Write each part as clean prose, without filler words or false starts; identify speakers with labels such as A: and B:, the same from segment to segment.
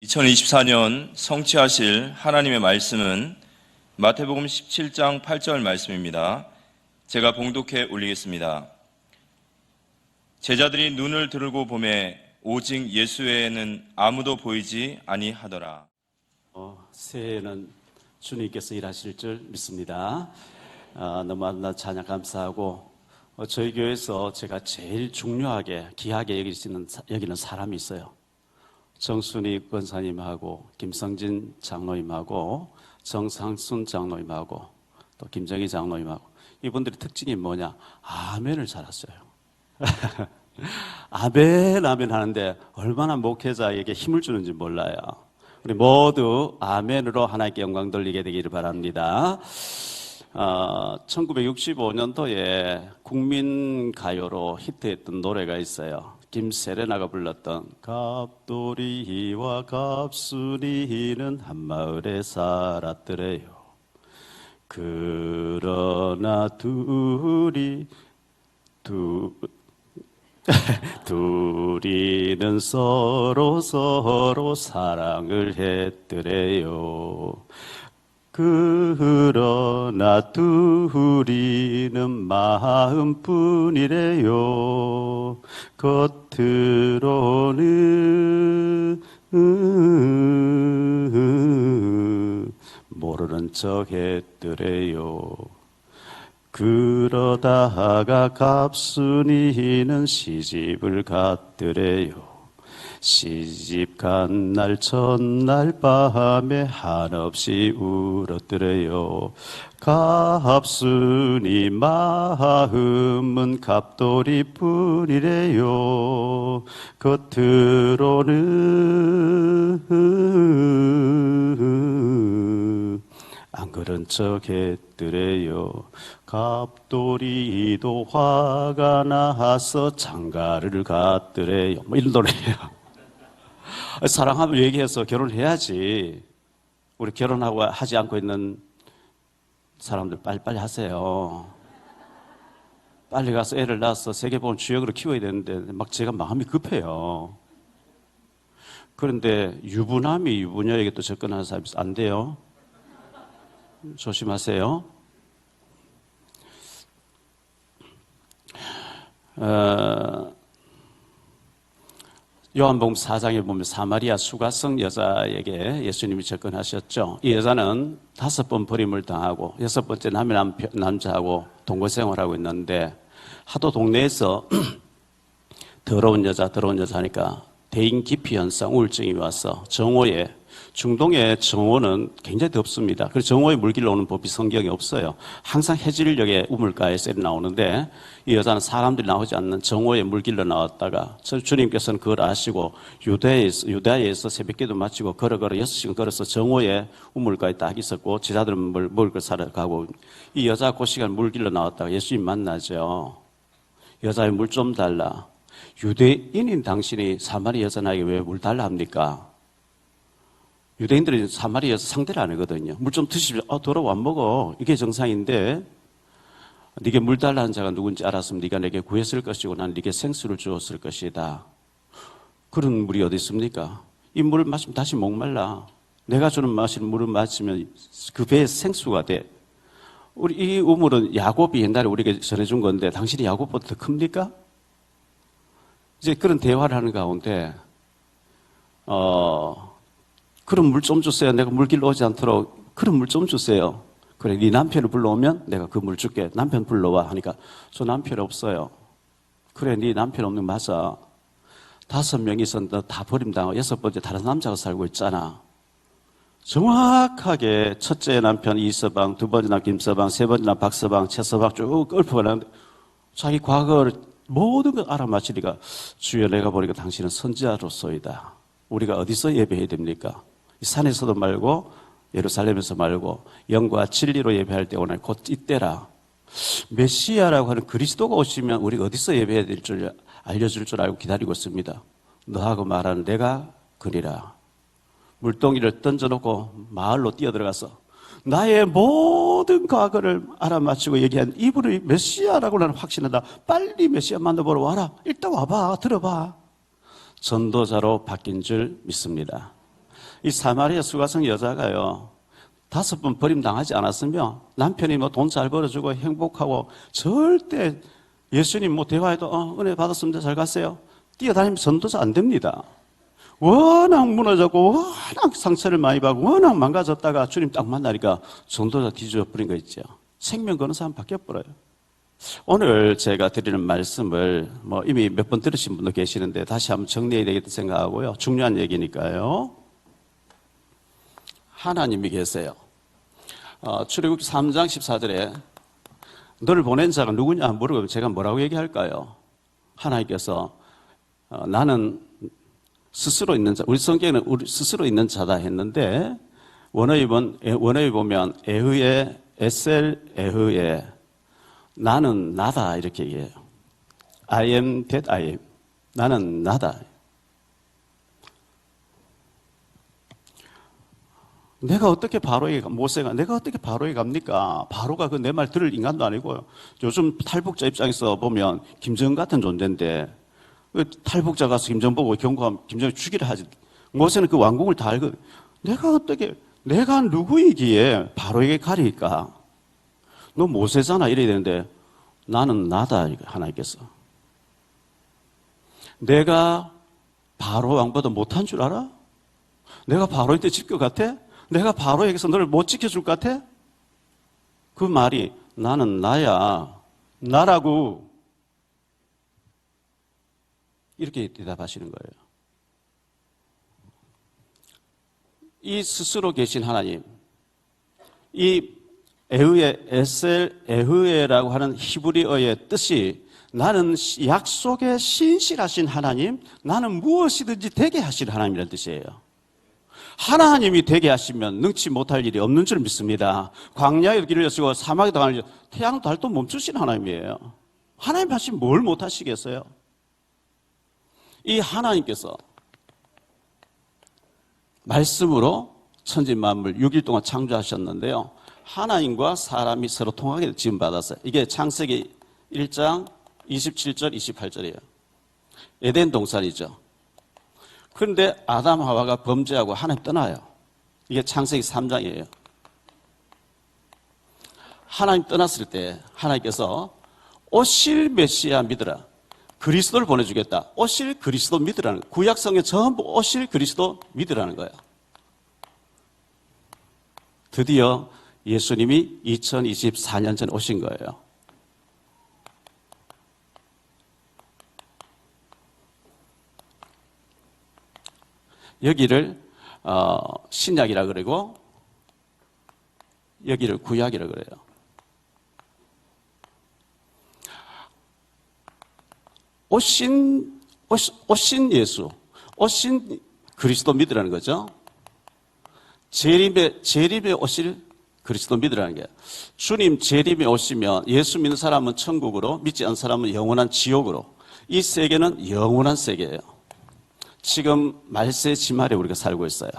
A: 2024년 성취하실 하나님의 말씀은 마태복음 17장 8절 말씀입니다. 제가 봉독해 올리겠습니다. 제자들이 눈을 들고 보매 오직 예수 외에는 아무도 보이지 아니하더라.
B: 새해에는 주님께서 일하실 줄 믿습니다. 너무나 찬양 감사하고 저희 교회에서 제가 제일 중요하게 귀하게 여기는 사람이 있어요. 정순희 권사님하고 김성진 장로님하고 정상순 장로님하고 또 김정희 장로님하고 이분들의 특징이 뭐냐? 아멘을 잘하셔요. 아멘 아멘 하는데 얼마나 목회자에게 힘을 주는지 몰라요. 우리 모두 아멘으로 하나님께 영광 돌리게 되기를 바랍니다. 1965년도에 국민가요로 히트했던 노래가 있어요. 김세레나가 불렀던 갑돌이와 갑순이는 한마을에 살았더래요. 그러나 둘이는 서로 사랑을 했더래요. 그러나 둘이는 마음뿐이래요. 겉으로는 모르는 척 했더래요. 그러다가 갑순이는 시집을 갔더래요. 시집 간 날 첫날 밤에 한없이 울었더래요. 갑순이 마음은 갑돌이뿐이래요. 겉으로는 안 그런 척 했더래요. 갑돌이도 화가 나서 장가를 갔더래요. 이런 노래예요. 사랑하면 얘기해서 결혼해야지. 우리 결혼하고 하지 않고 있는 사람들 빨리빨리 하세요. 빨리 가서 애를 낳아서 세계보건 주역으로 키워야 되는데 막 제가 마음이 급해요. 그런데 유부남이 유부녀에게 또 접근하는 사람이 안 돼요. 조심하세요. 요한복음 4장에 보면 사마리아 수가성 여자에게 예수님이 접근하셨죠. 이 여자는 5번 버림을 당하고 6번째 남자하고 동거생활하고 있는데 하도 동네에서 더러운 여자 하니까 대인 기피 현상, 우울증이 와서 정오에, 중동의 정오는 굉장히 덥습니다. 그래서 정오에 물길로 오는 법이 성경에 없어요. 항상 해질녘에 우물가에 셀이 나오는데 이 여자는 사람들이 나오지 않는 정오에 물길로 나왔다가 주님께서는 그걸 아시고 유대야에서 새벽기도 마치고 걸어 6시간 걸어서 정오에 우물가에 딱 있었고 제자들은 먹을 걸 사러 가고 이 여자가 그 시간 물길로 나왔다가 예수님 만나죠. 여자의 물 좀 달라. 유대인인 당신이 사마리 여자에게 왜 물 달라 합니까? 유대인들은 사마리 여자 상대를 안 하거든요. 물 좀 드시면 더러워 안 먹어. 이게 정상인데 네게 물 달라는 자가 누군지 알았으면 네가 내게 구했을 것이고 난 네게 생수를 주었을 것이다. 그런 물이 어디 있습니까? 이 물을 마시면 다시 목말라. 내가 주는 마시는 물을 마시면 그 배에 생수가 돼. 우리 이 우물은 야곱이 옛날에 우리에게 전해준 건데 당신이 야곱보다 더 큽니까? 이제 그런 대화를 하는 가운데 그런 물 좀 주세요. 내가 물길로 오지 않도록 그런 물 좀 주세요. 그래, 네 남편을 불러오면 내가 그 물 줄게. 남편 불러와 하니까 저 남편 없어요. 그래, 네 남편 없는 거 맞아. 5명이 있었는데 다 버림당하고 6번째 다른 남자가 살고 있잖아. 정확하게 첫째 남편 이서방, 두 번째 남편 김서방, 세 번째 남편 박서방, 최서방 쭉 읊어가는데 자기 과거를 모든 걸 알아맞히니까 주여 내가 보니까 당신은 선지자로서이다. 우리가 어디서 예배해야 됩니까? 산에서도 말고 예루살렘에서 말고 영과 진리로 예배할 때 오늘 곧 이때라. 메시아라고 하는 그리스도가 오시면 우리가 어디서 예배해야 될 줄 알려줄 줄 알고 기다리고 있습니다. 너하고 말하는 내가 그리라. 물동이를 던져놓고 마을로 뛰어들어가서 나의 모든 과거를 알아맞히고 얘기한 이분이 메시아라고 나는 확신한다. 빨리 메시아 만나보러 와라. 일단 와봐. 들어봐. 전도자로 바뀐 줄 믿습니다. 이 사마리아 수가성 여자가요, 5번 버림당하지 않았으면 남편이 뭐 돈 잘 벌어주고 행복하고 절대 예수님 뭐 대화해도 은혜 받았습니다. 잘 갔어요. 뛰어다니면 전도자 안 됩니다. 워낙 무너졌고 워낙 상처를 많이 받고 워낙 망가졌다가 주님 딱 만나니까 전도자 뒤집어 버린 거 있죠. 생명 거는 사람 바뀌어버려요. 오늘 제가 드리는 말씀을 뭐 이미 몇 번 들으신 분도 계시는데 다시 한번 정리해야 되겠다 생각하고요. 중요한 얘기니까요. 하나님이 계세요. 출애굽기 3장 14절에 너를 보낸 자가 누구냐 물어보면 제가 뭐라고 얘기할까요? 하나님께서 나는 스스로 있는 자, 우리 성경에는 우리 스스로 있는 자다 했는데 원어에 보면 에흐에 에셀 에흐에 나는 나다 이렇게 얘기해요. I am that I am. 나는 나다. 내가 어떻게 모세가 내가 어떻게 바로에 갑니까? 바로가 그 내 말 들을 인간도 아니고요. 요즘 탈북자 입장에서 보면 김정은 같은 존재인데 탈북자 가서 김정은 보고 경고하면 김정은 죽이라 하지. 모세는 그 왕국을 다 알거든. 내가 누구이기에 바로에게 가리까? 너 모세잖아 이래야 되는데 나는 나다 하나님께서. 내가 바로 왕보다 못한 줄 알아? 내가 바로한테 질 것 같아? 내가 바로에게서 너를 못 지켜줄 것 같아? 그 말이 나는 나야. 나라고. 이렇게 대답하시는 거예요. 이 스스로 계신 하나님, 이 에셀 에흐에라고 하는 히브리어의 뜻이 나는 약속에 신실하신 하나님, 나는 무엇이든지 되게 하실 하나님이라는 뜻이에요. 하나님이 되게 하시면 능치 못할 일이 없는 줄 믿습니다. 광야의 길을 여시고 사막에 당할 태양 달도 멈추신 하나님이에요. 하나님 하시면 뭘 못하시겠어요? 이 하나님께서 말씀으로 천지 만물 6일 동안 창조하셨는데요. 하나님과 사람이 서로 통하게 지음받았어요. 이게 창세기 1장 27절 28절이에요. 에덴 동산이죠. 그런데 아담 하와가 범죄하고 하나님 떠나요. 이게 창세기 3장이에요. 하나님 떠났을 때 하나님께서 오실 메시아 믿으라. 그리스도를 보내주겠다. 오실 그리스도 믿으라는 거예요. 구약성에 전부 오실 그리스도 믿으라는 거예요. 드디어 예수님이 2024년 전에 오신 거예요. 여기를 신약이라 그러고 여기를 구약이라 그래요. 오신 예수, 오신 그리스도 믿으라는 거죠. 재림에 오실 그리스도 믿으라는 게 주님 재림에 오시면 예수 믿는 사람은 천국으로 믿지 않는 사람은 영원한 지옥으로 이 세계는 영원한 세계예요. 지금 말세 지말에 우리가 살고 있어요.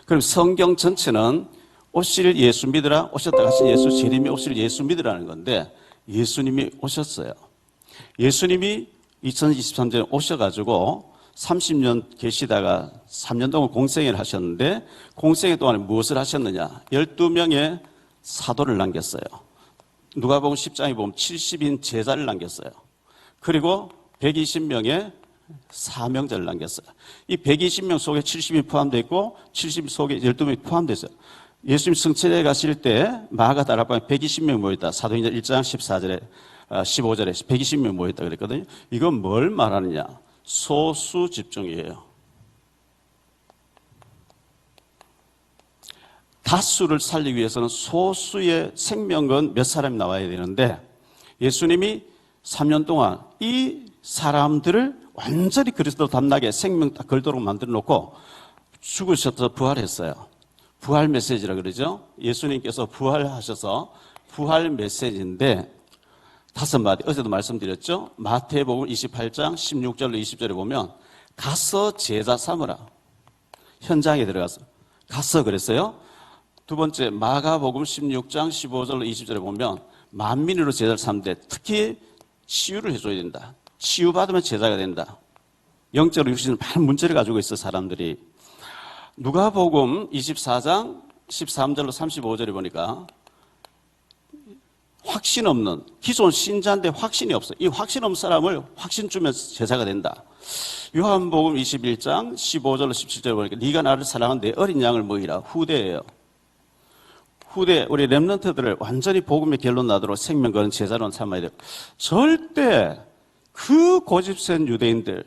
B: 그럼 성경 전체는 오실 예수 믿으라 오셨다 하신 예수 재림에 오실 예수 믿으라는 건데 예수님이 오셨어요. 예수님이 2023년에 오셔가지고 30년 계시다가 3년 동안 공생애를 하셨는데 공생애 동안에 무엇을 하셨느냐? 12명의 사도를 남겼어요. 누가복음 10장에 보면 70인 제자를 남겼어요. 그리고 120명의 사명자를 남겼어요. 이 120명 속에 70이 포함되어 있고 70 속에 12명이 포함되어 있어요. 예수님 승천해 가실 때 마가 다락방에 120명 모였다. 사도행전 1장 14절에 15절에 120명 모였다 그랬거든요. 이건 뭘 말하느냐? 소수 집중이에요. 다수를 살리기 위해서는 소수의 생명은 몇 사람이 나와야 되는데 예수님이 3년 동안 이 사람들을 완전히 그리스도 담나게 생명 딱 걸도록 만들어 놓고 죽으셔서 부활했어요. 부활 메시지라 그러죠. 예수님께서 부활하셔서 부활 메시지인데 5마디, 어제도 말씀드렸죠. 마태복음 28장 16절로 20절에 보면 가서 제자 삼으라. 현장에 들어가서 가서 그랬어요. 두 번째 마가복음 16장 15절로 20절에 보면 만민으로 제자를 삼는데 특히 치유를 해줘야 된다. 치유받으면 제자가 된다. 영적으로 육신으로 많은 문제를 가지고 있어 사람들이. 누가복음 24장 13절로 35절에 보니까 확신 없는, 기존 신자인데 확신이 없어. 이 확신 없는 사람을 확신 주면 제자가 된다. 요한복음 21장 15절로 17절에 보니까 네가 나를 사랑한 내 어린 양을 먹이라. 후대예요. 후대, 우리 렘넌트들을 완전히 복음의 결론 나도록 생명 거는 제자로 삼아야 돼요. 절대 그 고집센 유대인들,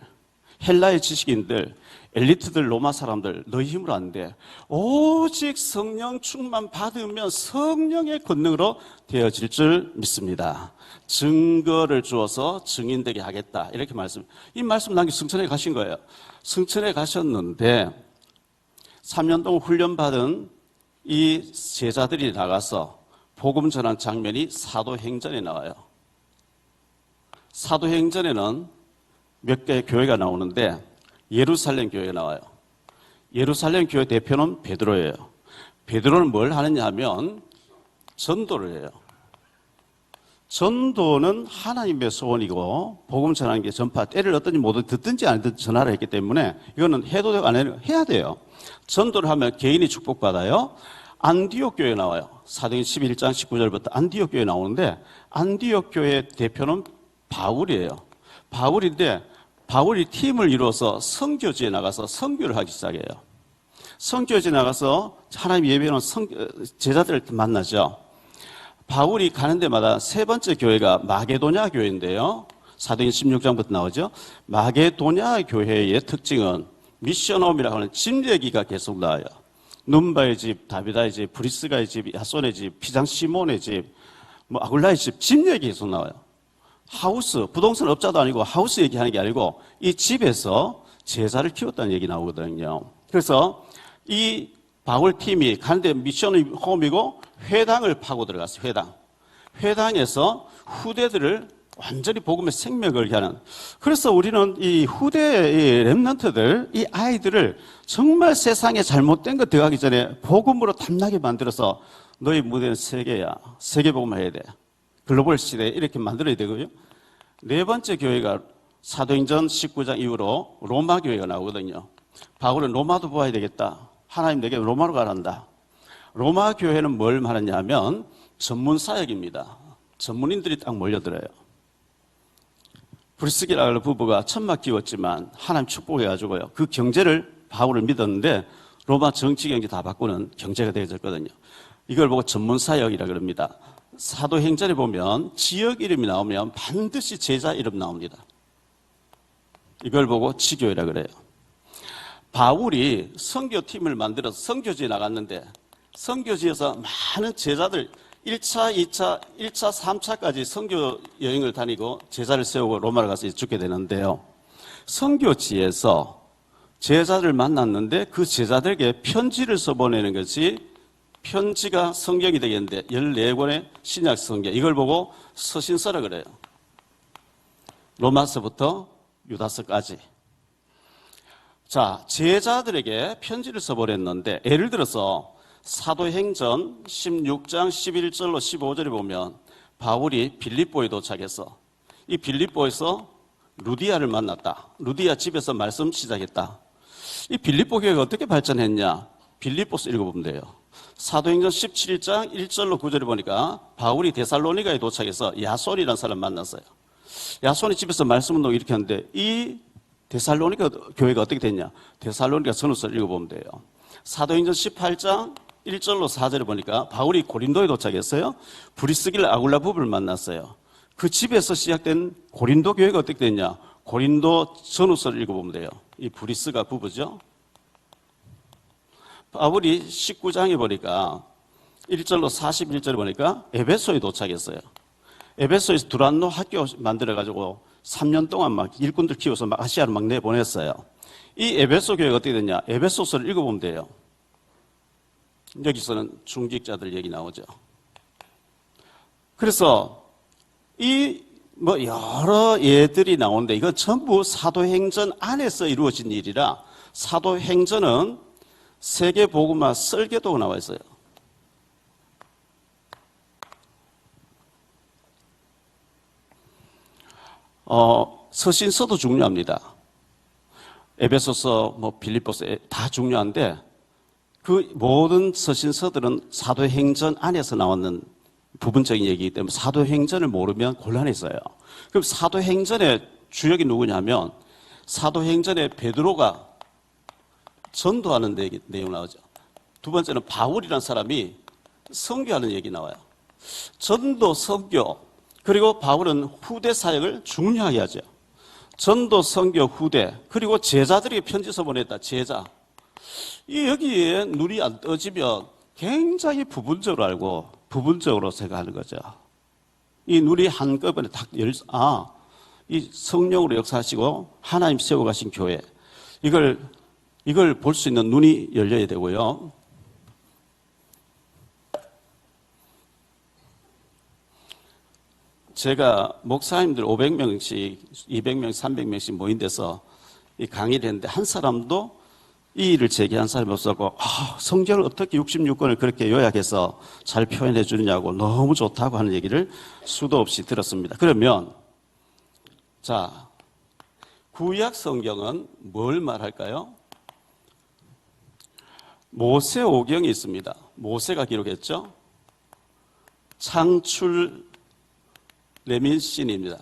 B: 헬라의 지식인들, 엘리트들, 로마 사람들 너희 힘으로 안 돼. 오직 성령 충만 받으면 성령의 권능으로 되어질 줄 믿습니다. 증거를 주어서 증인되게 하겠다. 이렇게 이 말씀 남기 승천에 가신 거예요. 승천에 가셨는데 3년 동안 훈련받은 이 제자들이 나가서 복음 전한 장면이 사도행전에 나와요. 사도행전에는 몇 개의 교회가 나오는데 예루살렘 교회가 나와요. 예루살렘 교회 대표는 베드로예요. 베드로는 뭘 하느냐 하면 전도를 해요. 전도는 하나님의 소원이고 복음 전하는 게 전파, 때를 얻든지 못 듣든지 안 듣든지 전하라 했기 때문에 이거는 해도 되고 안 해도 해야 돼요. 전도를 하면 개인이 축복받아요. 안디옥 교회 나와요. 사도행전 11장 19절부터 안디옥 교회 나오는데 안디옥 교회 대표는 바울이에요. 바울인데 바울이 팀을 이루어서 선교지에 나가서 선교를 하기 시작해요. 선교지에 나가서 하나님 예배하는 제자들을 만나죠. 바울이 가는 데마다 세 번째 교회가 마게도냐 교회인데요. 사도행전 16장부터 나오죠. 마게도냐 교회의 특징은 미션홈이라고 하는 집 얘기가 계속 나와요. 눈바의 집, 다비다의 집, 브리스가의 집, 야손의 집, 피장 시몬의 집, 아굴라의 집 얘기 계속 나와요. 하우스, 부동산 업자도 아니고 하우스 얘기하는 게 아니고 이 집에서 제자를 키웠다는 얘기 나오거든요. 그래서 이 바울 팀이 가는데 미션이 홈이고 회당을 파고 들어갔어요. 회당에서 후대들을 완전히 복음의 생명을 걸게 하는. 그래서 우리는 이 후대의 렘넌트들, 이 아이들을 정말 세상에 잘못된 것 들어가기 전에 복음으로 탐나게 만들어서 너희 무대는 세계야. 세계 복음을 해야 돼. 글로벌 시대에 이렇게 만들어야 되고요. 네 번째 교회가 사도행전 19장 이후로 로마 교회가 나오거든요. 바울은 로마도 보아야 되겠다. 하나님 내게 로마로 가란다. 로마 교회는 뭘 말하냐 하면 전문 사역입니다. 전문인들이 딱 몰려들어요. 브리스기라 부부가 천막 키웠지만 하나님 축복해가지고요. 그 경제를 바울을 믿었는데 로마 정치 경제 다 바꾸는 경제가 되어졌거든요. 이걸 보고 전문 사역이라 그럽니다. 사도행전에 보면 지역 이름이 나오면 반드시 제자 이름 나옵니다. 이걸 보고 지교회라 그래요. 바울이 선교팀을 만들어서 선교지에 나갔는데 선교지에서 많은 제자들 1차, 2차, 1차, 3차까지 선교 여행을 다니고 제자를 세우고 로마를 가서 죽게 되는데요. 선교지에서 제자를 만났는데 그 제자들에게 편지를 써보내는 것이 편지가 성경이 되겠는데 14권의 신약 성경 이걸 보고 서신서라 그래요. 로마서부터 유다서까지. 자, 제자들에게 편지를 써보냈는데 예를 들어서 사도행전 16장 11절로 15절에 보면 바울이 빌립보에 도착해서 이 빌립보에서 루디아를 만났다. 루디아 집에서 말씀 시작했다. 이 빌립보 교회가 어떻게 발전했냐? 빌립보서 읽어보면 돼요. 사도행전 17장 1절로 9절에 보니까 바울이 데살로니가에 도착해서 야손이라는 사람 만났어요. 야손이 집에서 말씀 운동 이렇게 하는데 이 데살로니가 교회가 어떻게 됐냐? 데살로니가 전후서를 읽어보면 돼요. 사도행전 18장 1절로 4절에 보니까 바울이 고린도에 도착했어요. 브리스길 아굴라 부부를 만났어요. 그 집에서 시작된 고린도 교회가 어떻게 됐냐? 고린도 전후서를 읽어보면 돼요. 이 브리스가 부부죠. 바울이 19장에 보니까 1절로 41절에 보니까 에베소에 도착했어요. 에베소에서 두란노 학교 만들어가지고 3년 동안 막 일꾼들 키워서 막 아시아로 막 내보냈어요. 이 에베소 교회가 어떻게 됐냐? 에베소서를 읽어보면 돼요. 여기서는 중직자들 얘기 나오죠. 그래서 이 여러 예들이 나오는데 이건 전부 사도행전 안에서 이루어진 일이라 사도행전은 세계복음화 설계도가 나와 있어요. 서신서도 중요합니다. 에베소서, 빌립보서 다 중요한데 그 모든 서신서들은 사도행전 안에서 나오는 부분적인 얘기이기 때문에 사도행전을 모르면 곤란했어요. 그럼 사도행전의 주역이 누구냐면 사도행전에 베드로가 전도하는 내용 나오죠. 두 번째는 바울이라는 사람이 선교하는 얘기 나와요. 전도, 선교, 그리고 바울은 후대 사역을 중요하게 하죠. 전도, 선교, 후대, 그리고 제자들에게 편지서 보냈다. 제자. 여기에 눈이 안 떠지면 굉장히 부분적으로 알고 부분적으로 생각하는 거죠. 이 눈이 한꺼번에 이 성령으로 역사하시고 하나님 세워가신 교회, 이걸 볼 수 있는 눈이 열려야 되고요. 제가 목사님들 500명씩, 200명, 300명씩 모인 데서 이 강의를 했는데 한 사람도 이 일을 제기한 사람이 없었고, 성경을 어떻게 66권을 그렇게 요약해서 잘 표현해 주느냐고 너무 좋다고 하는 얘기를 수도 없이 들었습니다. 그러면, 자, 구약 성경은 뭘 말할까요? 모세 오경이 있습니다. 모세가 기록했죠? 창출 레민신입니다.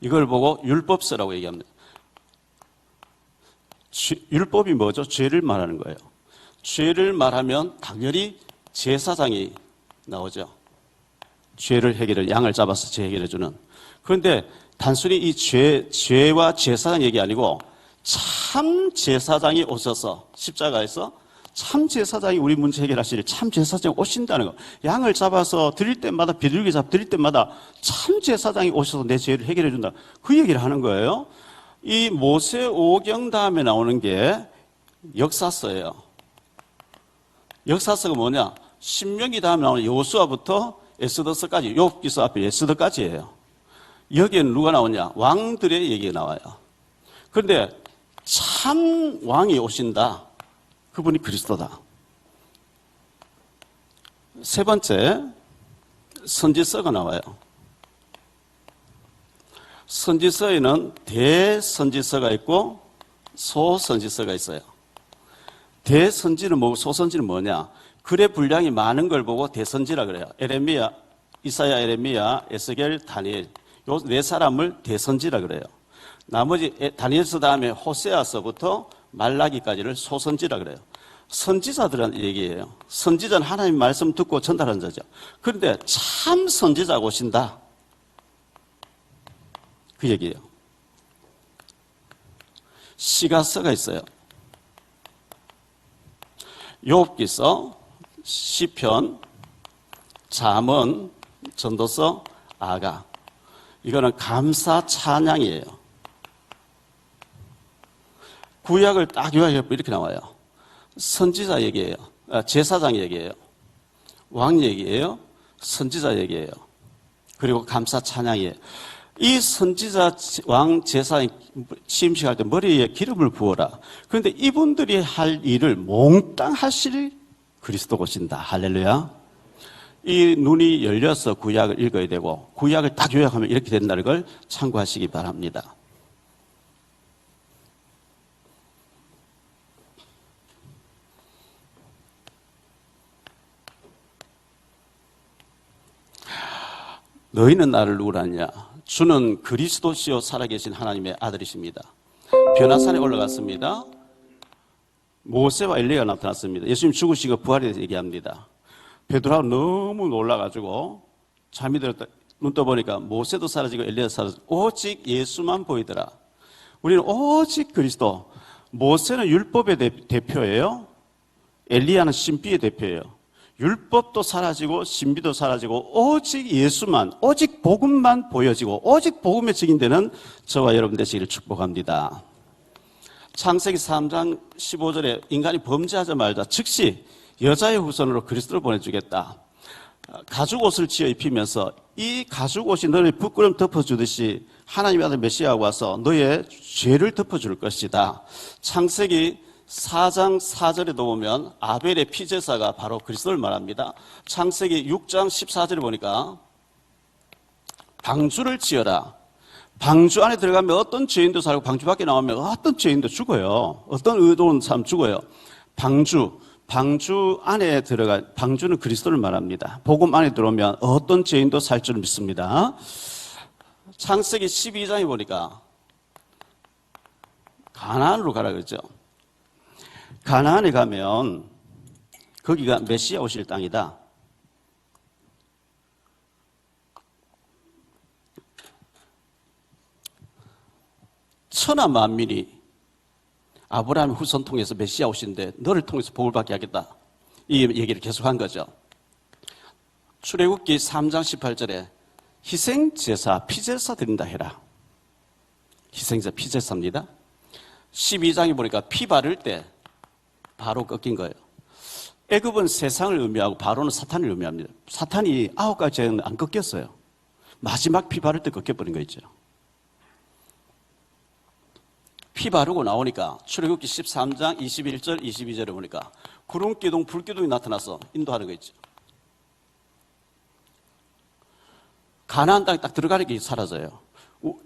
B: 이걸 보고 율법서라고 얘기합니다. 율법이 뭐죠? 죄를 말하는 거예요. 죄를 말하면 당연히 제사장이 나오죠. 죄를 양을 잡아서 죄 해결해주는. 그런데 단순히 이 죄와 제사장 얘기 아니고 참 제사장이 오셔서 십자가에서 참 제사장이 우리 문제 해결하시니 참 제사장이 오신다는 거. 양을 잡아서 드릴 때마다 비둘기 드릴 때마다 참 제사장이 오셔서 내 죄를 해결해 준다. 그 얘기를 하는 거예요. 이 모세 오경 다음에 나오는 게 역사서예요. 역사서가 뭐냐? 신명기 다음에 나오는 여호수아부터 에스더서까지, 욥기서 앞에 에스더까지예요. 여기에는 누가 나오냐? 왕들의 얘기가 나와요. 그런데 참 왕이 오신다. 그분이 그리스도다. 세 번째, 선지서가 나와요. 선지서에는 대선지서가 있고 소선지서가 있어요. 대선지는 뭐고 소선지는 뭐냐? 글의 분량이 많은 걸 보고 대선지라 그래요. 에레미야, 이사야, 에레미야, 에스겔, 다니엘. 요 네 사람을 대선지라 그래요. 나머지 다니엘서 다음에 호세아서부터 말라기까지를 소선지라 그래요. 선지자들은 얘기예요. 선지자는 하나님 말씀 듣고 전달하는 자죠. 그런데 참 선지자가 오신다. 그 얘기예요. 시가서가 있어요. 욥기서, 시편, 잠언, 전도서, 아가. 이거는 감사 찬양이에요. 구약을 딱 요약해보면 이렇게 나와요. 선지자 얘기예요. 제사장 얘기예요. 왕 얘기예요. 선지자 얘기예요. 그리고 감사 찬양이에요. 이 선지자, 왕, 제사장 취임식할 때 머리에 기름을 부어라. 그런데 이분들이 할 일을 몽땅 하실 그리스도가 오신다. 할렐루야. 이 눈이 열려서 구약을 읽어야 되고 구약을 딱 요약하면 이렇게 된다는 걸 참고하시기 바랍니다. 너희는 나를 누구라 하냐? 주는 그리스도시요 살아계신 하나님의 아들이십니다. 변화산에 올라갔습니다. 모세와 엘리야가 나타났습니다. 예수님 죽으시고 부활에 대해서 얘기합니다. 베드로가 너무 놀라가지고 잠이 들었다. 눈 떠보니까 모세도 사라지고 엘리야도 사라지고 오직 예수만 보이더라. 우리는 오직 그리스도. 모세는 율법의 대표예요. 엘리야는 신비의 대표예요. 율법도 사라지고 신비도 사라지고 오직 예수만, 오직 복음만 보여지고 오직 복음에 증인되는 저와 여러분 되시기를 축복합니다. 창세기 3장 15절에 인간이 범죄하자마자 즉시 여자의 후손으로 그리스도를 보내주겠다. 가죽옷을 지어 입히면서 이 가죽옷이 너의 부끄러움 덮어주듯이 하나님의 아들 메시아가 와서 너의 죄를 덮어줄 것이다. 창세기 4장 4절에도 보면 아벨의 피제사가 바로 그리스도를 말합니다. 창세기 6장 14절에 보니까 방주를 지어라. 방주 안에 들어가면 어떤 죄인도 살고 방주 밖에 나오면 어떤 죄인도 죽어요. 어떤 의로운 사람 죽어요. 방주 안에 방주는 그리스도를 말합니다. 복음 안에 들어오면 어떤 죄인도 살 줄 믿습니다. 창세기 12장에 보니까 가나안으로 가라 그러죠. 가나안에 가면 거기가 메시아 오실 땅이다. 천하 만민이 아브라함의 후손 통해서 메시아 오신데 너를 통해서 복을 받게 하겠다. 이 얘기를 계속한 거죠. 출애굽기 3장 18절에 희생제사, 피제사 드린다 해라. 희생제사, 피제사입니다. 12장에 보니까 피 바를 때 바로 꺾인 거예요. 애굽은 세상을 의미하고 바로는 사탄을 의미합니다. 사탄이 9가지 죄는 안 꺾였어요. 마지막 피 바를 때 꺾여버린 거 있죠. 피 바르고 나오니까 출애굽기 13장 21절 22절에 보니까 구름기둥 불기둥이 나타나서 인도하는 거 있죠. 가나안 땅에 딱 들어가는 게 사라져요.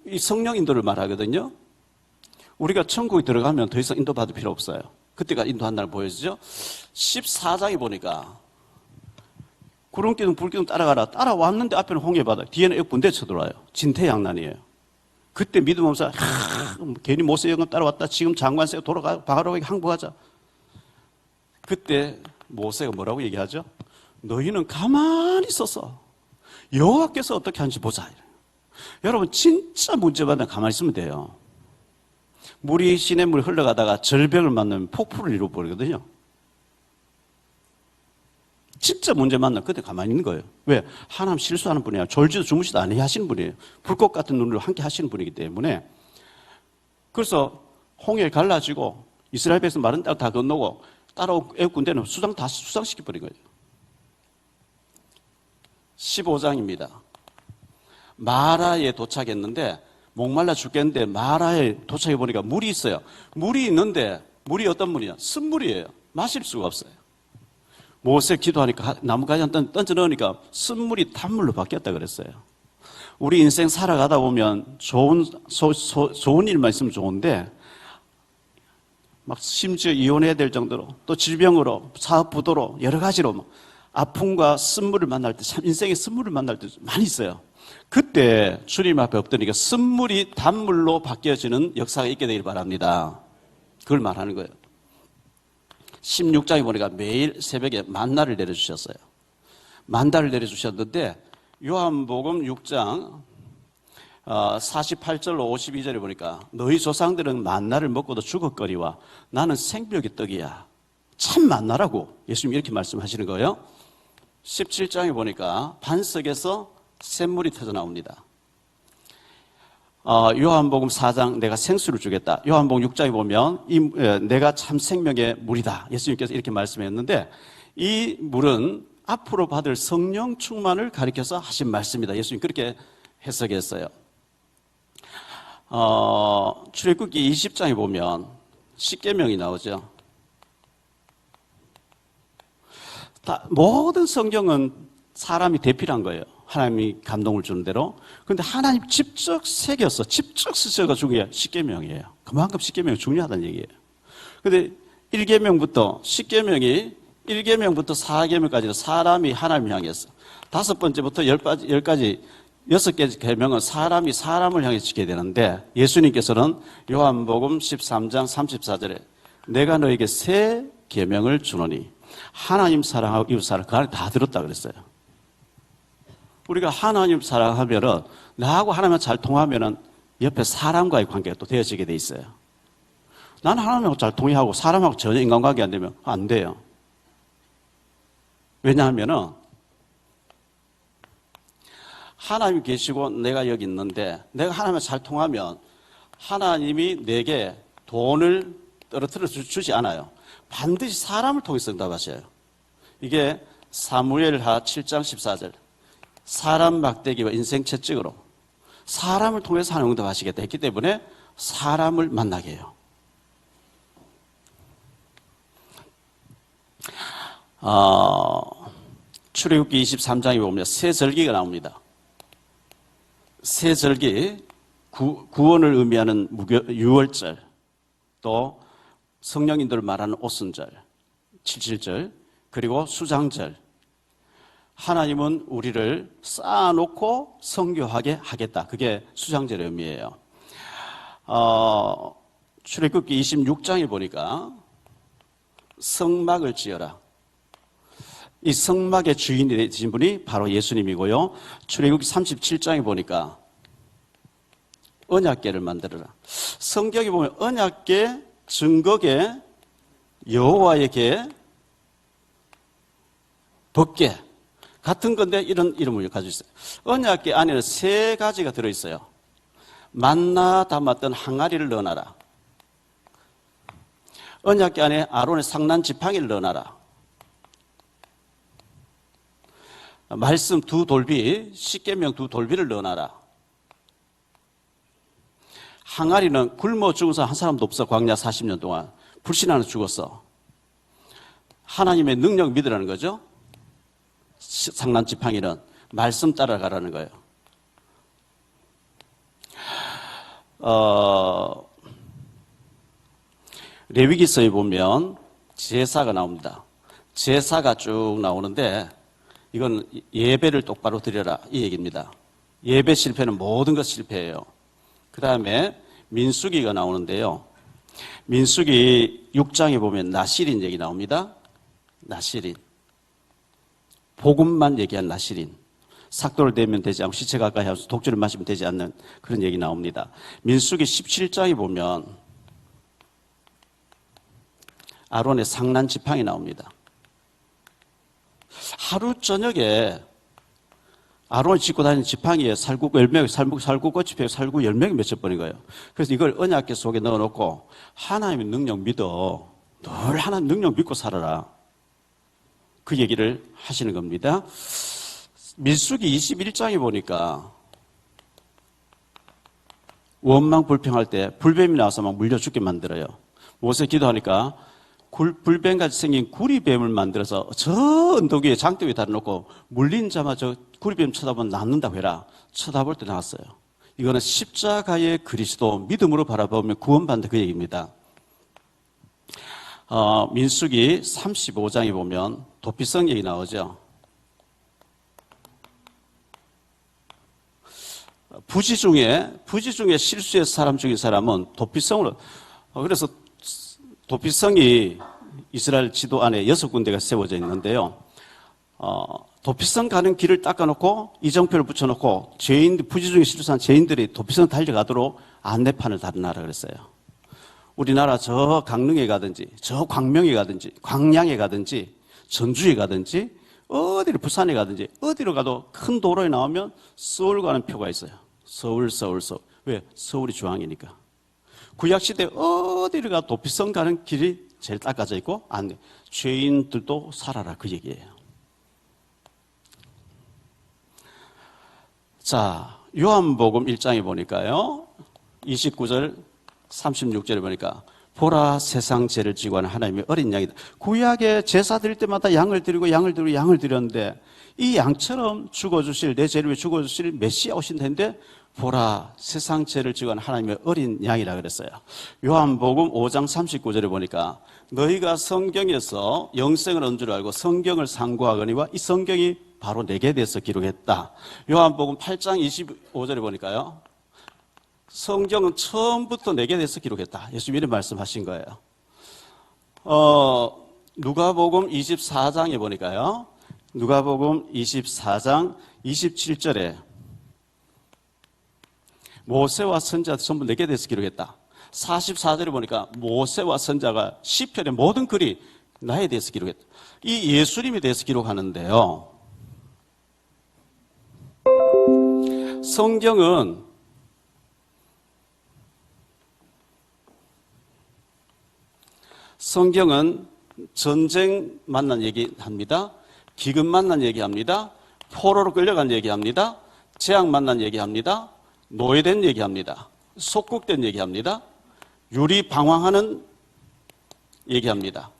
B: 이 성령 인도를 말하거든요. 우리가 천국에 들어가면 더 이상 인도받을 필요 없어요. 그때가 인도한다는 보여지죠. 14장에 보니까 구름기둥 불기둥 따라가라. 따라왔는데 앞에는 홍해바다, 뒤에는 애굽 군대 쳐들어와요. 진퇴양난이에요. 그때 믿음 없어 괜히 모세 영감 따라왔다. 지금 장관 세고 돌아가 바로에게 항복하자. 그때 모세가 뭐라고 얘기하죠? 너희는 가만히 있어서 여호와께서 어떻게 하는지 보자. 여러분 진짜 문제받으면 가만히 있으면 돼요. 물이 시냇물 흘러가다가 절벽을 만나면 폭풍을 이루어버리거든요. 진짜 문제 만나면 그때 가만히 있는 거예요. 왜? 하나님 실수하는 분이에요. 졸지도 주무시도 안 하시는 분이에요. 불꽃 같은 눈으로 함께 하시는 분이기 때문에. 그래서 홍해를 갈라지고 이스라엘 백성 마른 땅 다 건너고 따라온 애국 군대는 다 수상시켜버린 거예요. 15장입니다. 마라에 도착했는데 목말라 죽겠는데 마라에 도착해 보니까 물이 있어요. 물이 있는데 물이 어떤 물이냐? 쓴물이에요. 마실 수가 없어요. 모세 기도하니까 나뭇가지 한 던져 넣으니까 쓴물이 단물로 바뀌었다 그랬어요. 우리 인생 살아가다 보면 좋은 일만 있으면 좋은데 막 심지어 이혼해야 될 정도로 또 질병으로 사업 부도로 여러 가지로 아픔과 쓴물을 만날 때 참 인생의 쓴물을 만날 때 많이 있어요. 그때 주님 앞에 엎드리니까 쓴물이 단물로 바뀌어지는 역사가 있게 되길 바랍니다. 그걸 말하는 거예요. 16장에 보니까 매일 새벽에 만나를 내려주셨어요. 만나를 내려주셨는데 요한복음 6장 48절로 52절에 보니까 너희 조상들은 만나를 먹고도 죽었거리와 나는 생명의 떡이야. 참 만나라고 예수님이 이렇게 말씀하시는 거예요. 17장에 보니까 반석에서 샘물이 터져 나옵니다. 요한복음 4장 내가 생수를 주겠다. 요한복음 6장에 보면 내가 참 생명의 물이다. 예수님께서 이렇게 말씀했는데 이 물은 앞으로 받을 성령 충만을 가리켜서 하신 말씀이다. 예수님 그렇게 해석했어요. 출애굽기 20장에 보면 십계명이 나오죠. 모든 성경은 사람이 대필한 거예요. 하나님이 감동을 주는 대로. 그런데 하나님 직접 새겨서 직접 쓰셔가 중요해요. 십계명이에요. 그만큼 십계명이 중요하다는 얘기예요. 그런데 1계명부터 1계명부터 4계명까지는 사람이 하나님을 향해서 5번째부터 10가지 6개 계명은 사람이 사람을 향해 지켜야 되는데 예수님께서는 요한복음 13장 34절에 내가 너에게 새 계명을 주노니 하나님 사랑하고 이웃 사랑 그 안에 다 들었다 그랬어요. 우리가 하나님 사랑하면은 나하고 하나님과 잘 통하면은 옆에 사람과의 관계가 또 되어지게 돼 있어요. 나는 하나님하고 잘 통하고 사람하고 전혀 인간관계 안 되면 안 돼요. 왜냐하면은 하나님이 계시고 내가 여기 있는데 내가 하나님과 잘 통하면 하나님이 내게 돈을 떨어뜨려 주지 않아요. 반드시 사람을 통해서 응답하셔요. 이게 사무엘하 7장 14절 사람 막대기와 인생 채찍으로 사람을 통해서 하나님 응답하시겠다 했기 때문에 사람을 만나게 해요. 출애굽기 23장에 보면 새 절기가 나옵니다. 새 절기 구원을 의미하는 유월절, 또 성령님들 말하는 오순절, 77절, 그리고 수장절. 하나님은 우리를 쌓아놓고 성교하게 하겠다. 그게 수장절의 의미예요. 출애굽기 26장에 보니까 성막을 지어라. 이 성막의 주인이 되신 분이 바로 예수님이고요. 출애굽기 37장에 보니까 언약궤를 만들어라. 성경에 보면 언약궤, 증거궤, 여호와의 궤, 법궤 같은 건데 이런 이름을 가지고 있어요. 언약궤 안에는 세 가지가 들어있어요. 만나 담았던 항아리를 넣어놔라. 언약궤 안에 아론의 상난 지팡이를 넣어놔라. 말씀 두 돌비, 십계명 두 돌비를 넣어놔라. 항아리는 굶어 죽은 사람 한 사람도 없어. 광야 40년 동안 불신하는 죽었어. 하나님의 능력 믿으라는 거죠. 상난 지팡이는 말씀 따라가라는 거예요. 레위기서에 보면 제사가 나옵니다. 제사가 쭉 나오는데 이건 예배를 똑바로 드려라 이 얘기입니다. 예배 실패는 모든 것 실패예요. 그 다음에 민수기가 나오는데요. 민수기 6장에 보면 나실인 얘기 나옵니다. 나실인. 복음만 얘기한 나실인. 삭도를 대면 되지 않고 시체 가까이 하면서 독주를 마시면 되지 않는 그런 얘기 나옵니다. 민수기 17장에 보면 아론의 상난 지팡이 나옵니다. 하루 저녁에 아론이 짚고 다니는 지팡이에 살구 10명이 살구꽃이 피고 살구 10명이 맺혀 버린 거예요. 그래서 이걸 언약궤 속에 넣어놓고 하나님의 능력 믿어. 늘 하나님 능력 믿고 살아라. 그 얘기를 하시는 겁니다. 민수기 21장에 보니까 원망 불평할 때 불뱀이 나와서 막 물려 죽게 만들어요. 모세 기도하니까 불뱀같이 생긴 구리뱀을 만들어서 저 언덕 위에 장대 위에 달아놓고 물린 자마저 구리뱀 쳐다보면 낫는다고 해라. 쳐다볼 때 나왔어요. 이거는 십자가의 그리스도 믿음으로 바라보면 구원받는다 그 얘기입니다. 민수기 35장에 보면 도피성 얘기 나오죠. 부지 중에 실수해서 사람 죽인 사람은 도피성으로, 그래서 도피성이 이스라엘 지도 안에 6군데가 세워져 있는데요. 도피성 가는 길을 닦아놓고 이정표를 붙여놓고 부지 중에 실수한 죄인들이 도피성 달려가도록 안내판을 달아놔라 그랬어요. 우리나라 저 강릉에 가든지 저 광명에 가든지 광양에 가든지 전주에 가든지 어디를 부산에 가든지 어디로 가도 큰 도로에 나오면 서울 가는 표가 있어요. 서울. 왜? 서울이 중앙이니까. 구약시대 어디를 가도 도피성 가는 길이 제일 닦아져 있고 안내. 죄인들도 살아라 그 얘기예요. 자, 요한복음 1장에 보니까요. 29절 36절에 보니까 보라 세상 죄를 지고 하는 하나님의 어린 양이다. 구약에 제사 드릴 때마다 양을 드렸는데 이 양처럼 죽어주실 내 죄를 위해 죽어주실 메시아 오신 텐데 보라 세상 죄를 지고 하는 하나님의 어린 양이라 그랬어요. 요한복음 5장 39절에 보니까 너희가 성경에서 영생을 얻는 줄 알고 성경을 상고하거니와 이 성경이 바로 내게 대해서 기록했다. 요한복음 8장 25절에 보니까요. 성경은 처음부터 내게 대해서 기록했다. 예수님이 이런 말씀하신 거예요. 누가복음 24장에 보니까요. 누가복음 24장 27절에 모세와 선지자 전부 내게 대해서 기록했다. 44절에 보니까 모세와 선지자가 시편의 모든 글이 나에 대해서 기록했다. 이 예수님에 대해서 기록하는데요. 성경은 전쟁 만난 얘기합니다. 기근 만난 얘기합니다. 포로로 끌려간 얘기합니다. 재앙 만난 얘기합니다. 노예된 얘기합니다. 속국된 얘기합니다. 유리 방황하는 얘기합니다.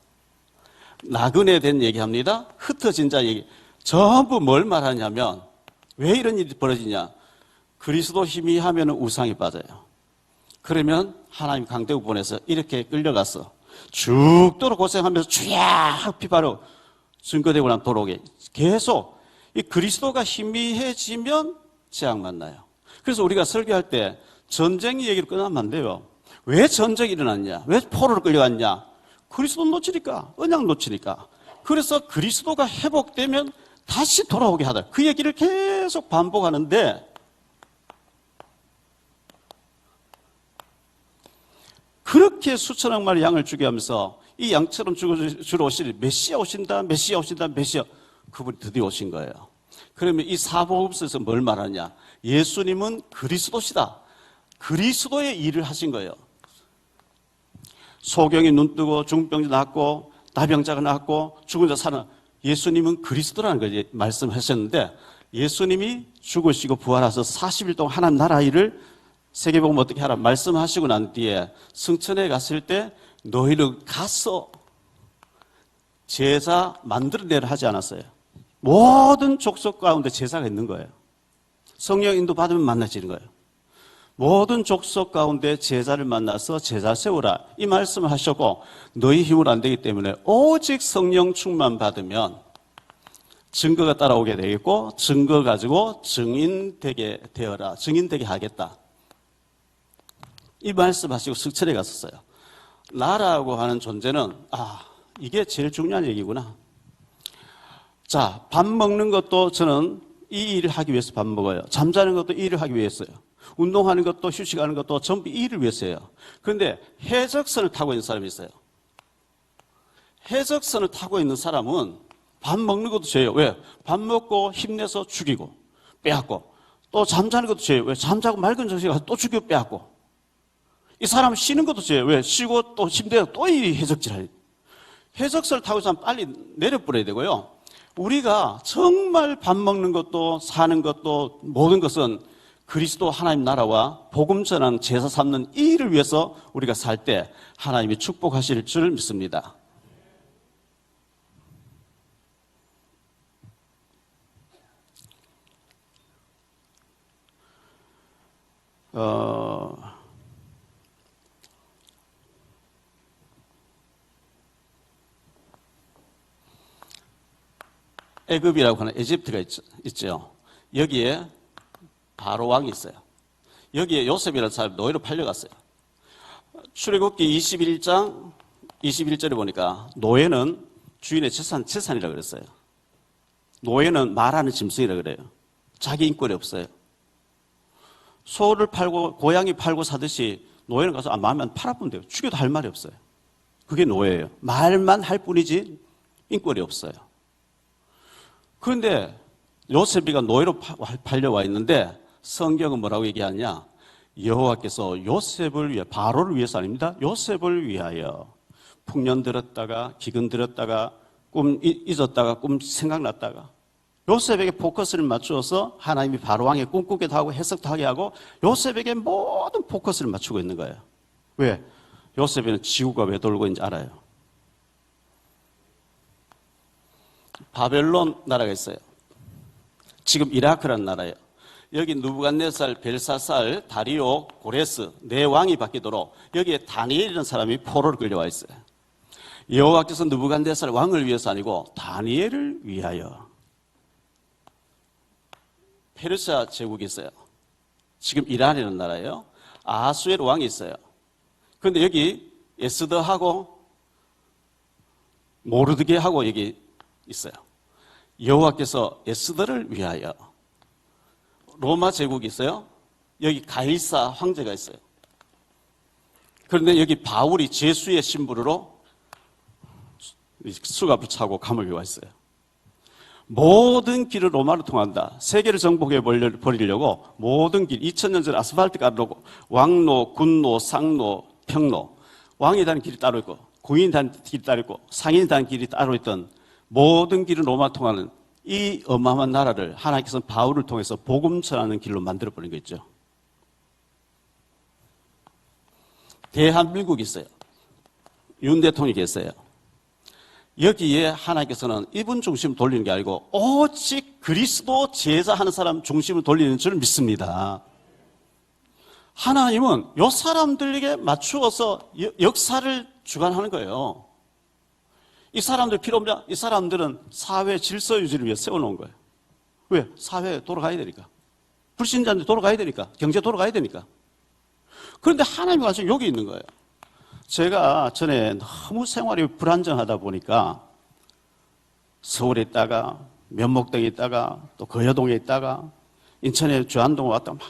B: 나그네 된 얘기합니다. 흩어진 자 얘기. 전부 뭘 말하냐면 왜 이런 일이 벌어지냐. 그리스도 힘이 하면 우상이 빠져요. 그러면 하나님 강대국 보내서 이렇게 끌려가서 죽도록 고생하면서 쫙 피바로 증거되고 난 도록에 계속 이 그리스도가 희미해지면 재앙 만나요. 그래서 우리가 설교할 때 전쟁 얘기를 끝나면 안 돼요. 왜 전쟁이 일어났냐? 왜 포로로 끌려갔냐? 그리스도 놓치니까, 언약 놓치니까. 그래서 그리스도가 회복되면 다시 돌아오게 하다. 그 얘기를 계속 반복하는데 그렇게 수천억 마리 양을 죽게 하면서 이 양처럼 주러 오실 메시아 오신다, 메시아 오신다, 메시아. 그분이 드디어 오신 거예요. 그러면 이 사복음서에서 뭘 말하냐? 예수님은 그리스도시다. 그리스도의 일을 하신 거예요. 소경이 눈 뜨고 중병자 낫고 나병자가 낫고 죽은 자 살아. 예수님은 그리스도라는 걸 말씀하셨는데 예수님이 죽으시고 부활하셔서 40일 동안 하나님 나라 일을 세계복음 어떻게 하라 말씀하시고 난 뒤에 승천에 갔을 때 너희를 가서 제자 만들어내라 하지 않았어요. 모든 족속 가운데 제사가 있는 거예요. 성령 인도 받으면 만나지는 거예요. 모든 족속 가운데 제자를 만나서 제자 세우라 이 말씀을 하셨고 너희 힘으로 안 되기 때문에 오직 성령 충만 받으면 증거가 따라오게 되겠고 증거 가지고 증인 되게 되어라. 증인 되게 하겠다. 이 말씀하시고 승천에 갔었어요. 나라고 하는 존재는 이게 제일 중요한 얘기구나. 자, 밥 먹는 것도 저는 이 일을 하기 위해서 밥 먹어요. 잠자는 것도 이 일을 하기 위해서요. 운동하는 것도 휴식하는 것도 전부 이 일을 위해서요. 그런데 해적선을 타고 있는 사람이 있어요. 해적선을 타고 있는 사람은 밥 먹는 것도 죄예요. 왜? 밥 먹고 힘내서 죽이고 빼앗고 또 잠자는 것도 죄예요. 왜? 잠자고 맑은 정신에 가서 또 죽이고 빼앗고 이 사람 쉬는 것도 죄예요. 왜? 쉬고 또 힘내서 또 이 해적질을 해적선을 타고 있으면 빨리 내려버려야 되고요. 우리가 정말 밥 먹는 것도 사는 것도 모든 것은 그리스도 하나님 나라와 복음 전하는 제사 삼는 이 일을 위해서 우리가 살 때 하나님이 축복하실 줄 믿습니다. 애굽이라고 하는 에집트가 있죠. 여기에 바로 왕이 있어요. 여기에 요셉이라는 사람이 노예로 팔려갔어요. 출애굽기 21장 21절에 보니까 노예는 주인의 재산이라고 그랬어요. 노예는 말하는 짐승이라고 그래요. 자기 인권이 없어요. 소를 팔고 고양이 팔고 사듯이 노예는 가서 마음에 안 팔아보면 돼요. 죽여도 할 말이 없어요. 그게 노예예요. 말만 할 뿐이지 인권이 없어요. 그런데 요셉이가 노예로 팔려와 있는데 성경은 뭐라고 얘기하냐? 여호와께서 요셉을 위해 바로를 위해서 아닙니다. 요셉을 위하여 풍년 들었다가 기근 들었다가 꿈 잊었다가 꿈 생각났다가 요셉에게 포커스를 맞추어서 하나님이 바로 왕의 꿈꾸기도 하고 해석도 하게 하고 요셉에게 모든 포커스를 맞추고 있는 거예요. 왜? 요셉에는 지구가 왜 돌고 있는지 알아요. 바벨론 나라가 있어요. 지금 이라크라는 나라예요. 여기 누부갓네살, 벨사살, 다리오, 고레스 네 왕이 바뀌도록 여기에 다니엘이라는 사람이 포로로 끌려와 있어요. 여호와께서 누부갓네살 왕을 위해서 아니고 다니엘을 위하여. 페르시아 제국이 있어요. 지금 이란이라는 나라예요. 아하수에르 왕이 있어요. 그런데 여기 에스더하고 모르드게하고 여기 있어요. 여호와께서 에스더를 위하여. 로마 제국이 있어요. 여기 가이사 황제가 있어요. 그런데 여기 바울이 제수의 신부로 수갑을 차고 감옥에 와 있어요. 모든 길을 로마로 통한다. 세계를 정복해 버리려고 모든 길 2000년 전 아스팔트 가르고 왕로, 군로, 상로, 평로 왕이 다니는 길이 따로 있고 군인이 다니는 길이 따로 있고 상인이 다니는 길이 따로 있던 모든 길은 로마 통하는 이 어마어마한 나라를 하나님께서는 바울을 통해서 복음 전하는 길로 만들어버린 거 있죠. 대한민국이 있어요. 윤 대통령이 계세요. 여기에 하나님께서는 이분 중심을 돌리는 게 아니고 오직 그리스도 제자하는 사람 중심을 돌리는 줄 믿습니다. 하나님은 요 사람들에게 맞추어서 역사를 주관하는 거예요. 이 사람들 필요 없냐? 이 사람들은 사회 질서 유지를 위해 세워놓은 거예요. 왜? 사회에 돌아가야 되니까. 불신자한테 돌아가야 되니까. 경제 돌아가야 되니까. 그런데 하나님이 와서 여기 있는 거예요. 제가 전에 너무 생활이 불안정하다 보니까 서울에 있다가 면목동에 있다가 또 거여동에 있다가 인천에 주안동에 왔다가 막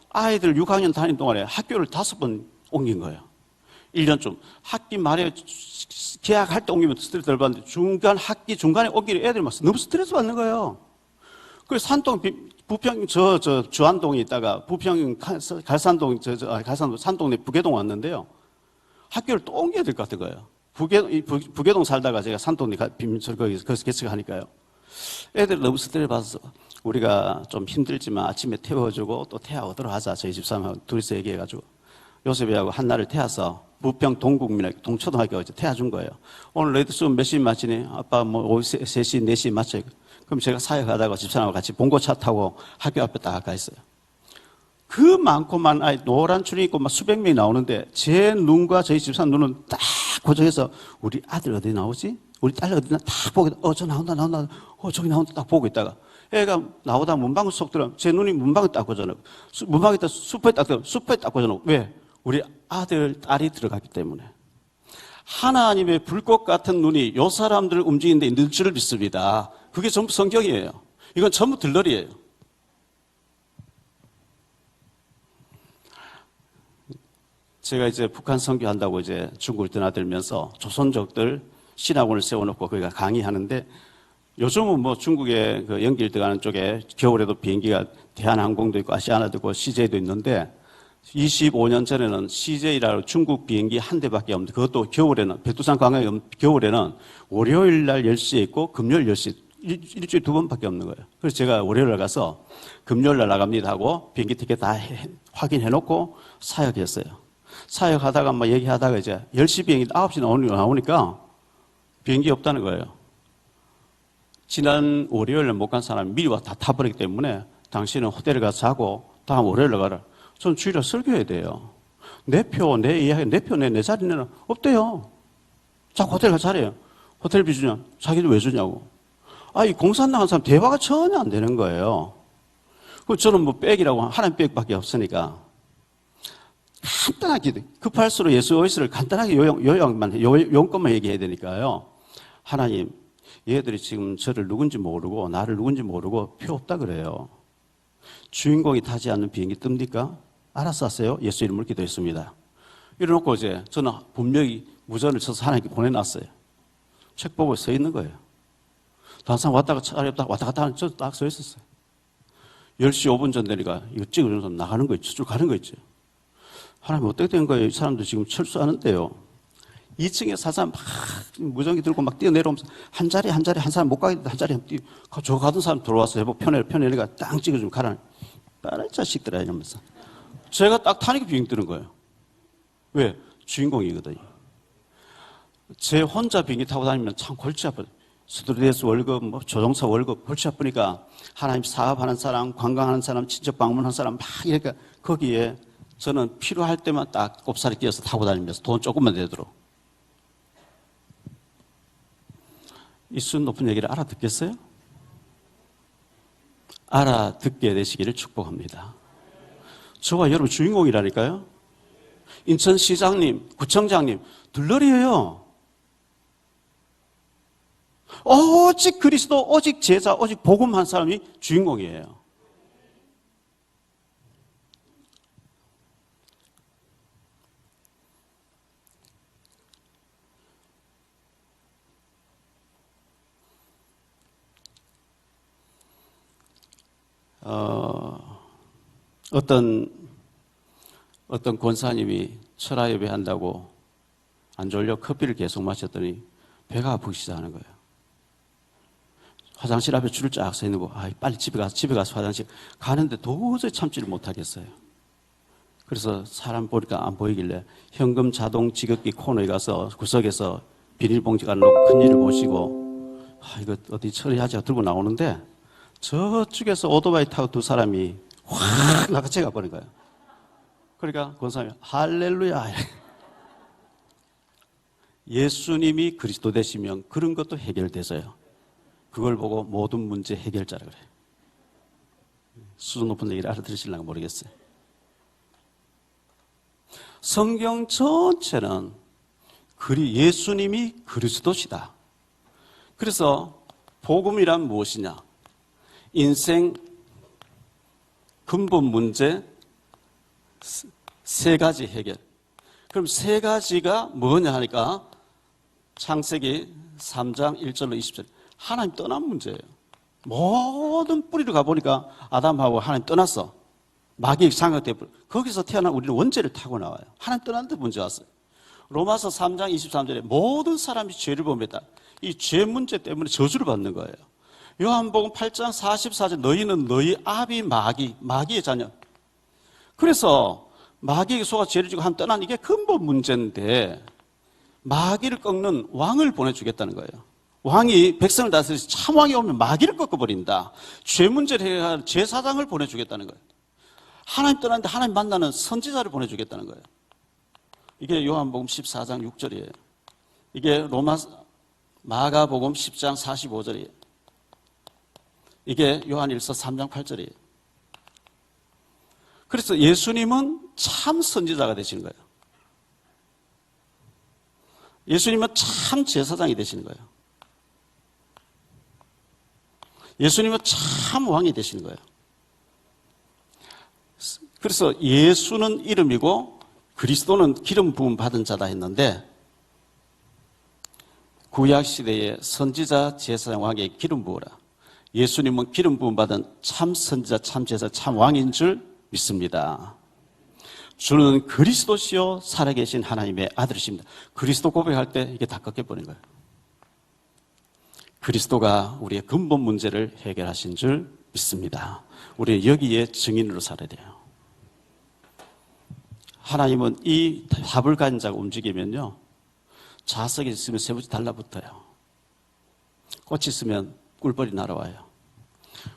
B: 아이들 6학년 다니는 동안에 학교를 5번 옮긴 거예요. 1년쯤. 학기 말에 계약할 때 옮기면 스트레스 덜 받는데 학기 중간에 옮기는 애들이 막 너무 스트레스 받는 거예요. 그래서 산동, 부평, 주안동에 있다가 부평, 갈산동, 갈산동, 산동네 부계동 왔는데요. 학교를 또 옮겨야 될 것 같은 거예요. 부계동 살다가 제가 산동네 거기서 개척하니까요. 애들 너무 스트레스 받아서 우리가 좀 힘들지만 아침에 태워주고 또 태워오도록 하자. 저희 집사람하고 둘이서 얘기해가지고 요셉이하고 한나를 태워서 부평 동국민학교 동초등학교에 태워준 거예요. 오늘 너희들 수업 몇 시에 마치니? 아빠 뭐 오후 3시, 4시에 마쳐요. 그럼 제가 사역하다가 집사람하고 같이 봉고차 타고 학교 앞에 딱 가 있어요. 그 많고만 아이 노란 추리 입고 막 수백 명이 나오는데 제 눈과 저희 집사람 눈은 딱 고정해서 우리 아들 어디 나오지? 우리 딸 어디 다 보고 저 나온다 저기 나온다 딱 보고 있다가 애가 나오다 문방구 속 들어가면 제 눈이 문방구 딱 고정하고 문방구 딱 숲에 딱 고정하고 왜? 우리 아들 딸이 들어갔기 때문에 하나님의 불꽃 같은 눈이 요 사람들을 움직이는 데 있는 줄을 믿습니다. 그게 전부 성경이에요. 이건 전부 들러리예요. 제가 이제 북한 선교한다고 이제 중국을 떠나들면서 조선족들 신학원을 세워놓고 거기가 강의하는데 요즘은 뭐 중국에 그 연길 들어가는 쪽에 겨울에도 비행기가 대한항공도 있고 아시아나도 있고 CJ도 있는데 25년 전에는 CJ라고 중국 비행기 한 대밖에 없는데 그것도 겨울에는 백두산 관광 겨울에는 월요일 날 10시에 있고 금요일 10시 일주일에 2번밖에 없는 거예요. 그래서 제가 월요일 날 가서 금요일 날 나갑니다 하고 비행기 티켓 다 확인해 놓고 사역했어요. 사역하다가 막 얘기하다가 이제 10시 비행기 9시 나오니까 비행기 없다는 거예요. 지난 월요일 날 못 간 사람이 미리 와서 다 타버리기 때문에 당신은 호텔에 가서 자고 다음 월요일 날 가라. 전 주일에 설교해야 돼요. 내 표, 내 이야기, 내 표, 내 자리는 없대요. 자꾸 호텔 가서 자래요. 호텔비 주냐? 자기도 왜 주냐고. 이 공산 나간 사람 대화가 전혀 안 되는 거예요. 그 저는 뭐 백이라고 하나님 백밖에 없으니까 간단하게 급할수록 예수 OS를 간단하게 요용것만 얘기해야 되니까요. 하나님, 얘들이 지금 저를 누군지 모르고 나를 누군지 모르고 표 없다 그래요. 주인공이 타지 않는 비행기 뜹니까? 알아서 하세요. 예수 이름으로 기도했습니다. 이래놓고 이제 저는 분명히 무전을 쳐서 하나님께 보내놨어요. 책 보고 서 있는 거예요. 다른 사람 왔다가 왔다 갔다 하는 저도 딱 서 있었어요. 10시 5분 전 되니까 이거 찍어주면서 나가는 거 있죠. 쭉 가는 거 있죠. 하나님 어떻게 된 거예요? 이 사람들 지금 철수하는데요. 2층에 사람 막 무전기 들고 막 뛰어내려오면서 한 자리 한 사람 못 가겠다 한 자리 저 가던 사람 들어와서 해보 편해니까 땅 찍어주면 가라. 빠른 자식들아 이러면서 제가 딱 타니까 비행 뜨는 거예요. 왜? 주인공이거든요. 제 혼자 비행기 타고 다니면 참 골치 아파요. 스튜디오스 월급, 뭐 조종사 월급 골치 아프니까 하나님 사업하는 사람, 관광하는 사람, 친척 방문하는 사람 막 이러니까 거기에 저는 필요할 때만 딱 꼽사리 끼워서 타고 다니면서 돈 조금만 내도록. 이 수준 높은 얘기를 알아듣겠어요? 알아듣게 되시기를 축복합니다. 저와 여러분 주인공이라니까요. 인천시장님, 구청장님 들러리예요. 오직 그리스도, 오직 제자, 오직 복음한 사람이 주인공이에요. 어떤 권사님이 철야 예배 한다고 안 졸려 커피를 계속 마셨더니 배가 아프기 시작하는 거예요. 화장실 앞에 줄을 쫙 서 있는 거, 빨리 집에 가서 화장실 가는데 도저히 참지를 못하겠어요. 그래서 사람 보니까 안 보이길래 현금 자동 지급기 코너에 가서 구석에서 비닐봉지 깔아놓고 큰일을 보시고, 이거 어디 처리하자 들고 나오는데 저쪽에서 오토바이 타고 두 사람이 확 나가채가 버린 거예요. 그러니까 권사님이 할렐루야. 예수님이 그리스도 되시면 그런 것도 해결돼서요. 그걸 보고 모든 문제 해결자라 그래요. 수준 높은 얘기를 알아들으시려고 모르겠어요. 성경 전체는 예수님이 그리스도시다. 그래서 복음이란 무엇이냐? 인생 근본 문제 세 가지 해결. 그럼 세 가지가 뭐냐 하니까 창세기 3장 1절로 20절. 하나님 떠난 문제예요. 모든 뿌리를 가보니까 아담하고 하나님 떠났어. 마귀 상역돼 거기서 태어난 우리는 원죄를 타고 나와요. 하나님 떠났는데 문제 왔어요. 로마서 3장 23절에 모든 사람이 죄를 범했다. 이 죄 문제 때문에 저주를 받는 거예요. 요한복음 8장 44절 너희는 너희 아비 마귀의 자녀. 그래서 마귀에게 속아 죄를 지고 한 떠난 이게 근본 문제인데 마귀를 꺾는 왕을 보내주겠다는 거예요. 왕이 백성을 다스려서 참왕이 오면 마귀를 꺾어버린다. 죄 문제를 해결할 제사장을 보내주겠다는 거예요. 하나님 떠났는데 하나님 만나는 선지자를 보내주겠다는 거예요. 이게 요한복음 14장 6절이에요. 이게 마가복음 10장 45절이에요. 이게 요한일서 3장 8절이에요. 그래서 예수님은 참 선지자가 되시는 거예요. 예수님은 참 제사장이 되시는 거예요. 예수님은 참 왕이 되시는 거예요. 그래서 예수는 이름이고 그리스도는 기름 부음 받은 자다 했는데 구약 시대의 선지자 제사장 왕에게 기름 부으라. 예수님은 기름 부음 받은 참 선지자 참 제사 참 왕인 줄 믿습니다. 주는 그리스도시요 살아계신 하나님의 아들이십니다. 그리스도 고백할 때 이게 다 꺾여버린 거예요. 그리스도가 우리의 근본 문제를 해결하신 줄 믿습니다. 우리 여기에 증인으로 살아야 돼요. 하나님은 이 답을 가진 자가 움직이면요, 자석이 있으면 세부지 달라붙어요. 꽃이 있으면 꿀벌이 날아와요.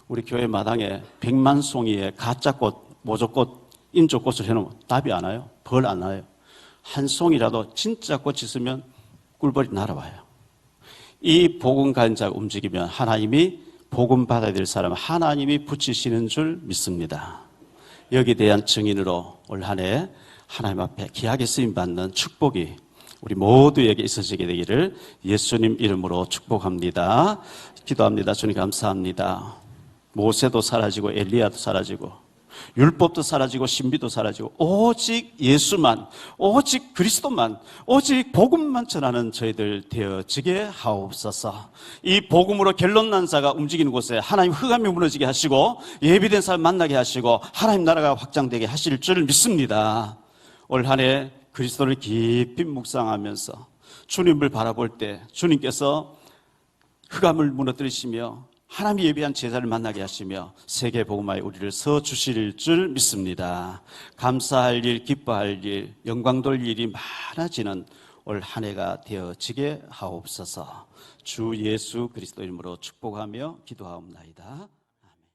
B: 우리 교회 마당에 100만 송이의 가짜꽃, 모조꽃, 인조꽃을 해놓으면 답이 안 와요. 벌 안 나요. 한 송이라도 진짜 꽃이 있으면 꿀벌이 날아와요. 이 복음 가진 자가 움직이면 하나님이 복음 받아야 될 사람은 하나님이 붙이시는 줄 믿습니다. 여기에 대한 증인으로 올 한 해 하나님 앞에 귀하게 쓰임받는 축복이 우리 모두에게 있어지게 되기를 예수님 이름으로 축복합니다. 기도합니다. 주님 감사합니다. 모세도 사라지고 엘리야도 사라지고 율법도 사라지고 신비도 사라지고 오직 예수만, 오직 그리스도만, 오직 복음만 전하는 저희들 되어지게 하옵소서. 이 복음으로 결론난 자가 움직이는 곳에 하나님 흑암이 무너지게 하시고 예비된 사람 만나게 하시고 하나님 나라가 확장되게 하실 줄 믿습니다. 올 한 해 그리스도를 깊이 묵상하면서 주님을 바라볼 때 주님께서 흑암을 무너뜨리시며 하나님이 예비한 제자를 만나게 하시며 세계 복음화에 우리를 서 주실 줄 믿습니다. 감사할 일, 기뻐할 일, 영광 돌릴 일이 많아지는 올 한 해가 되어지게 하옵소서. 주 예수 그리스도 이름으로 축복하며 기도하옵나이다.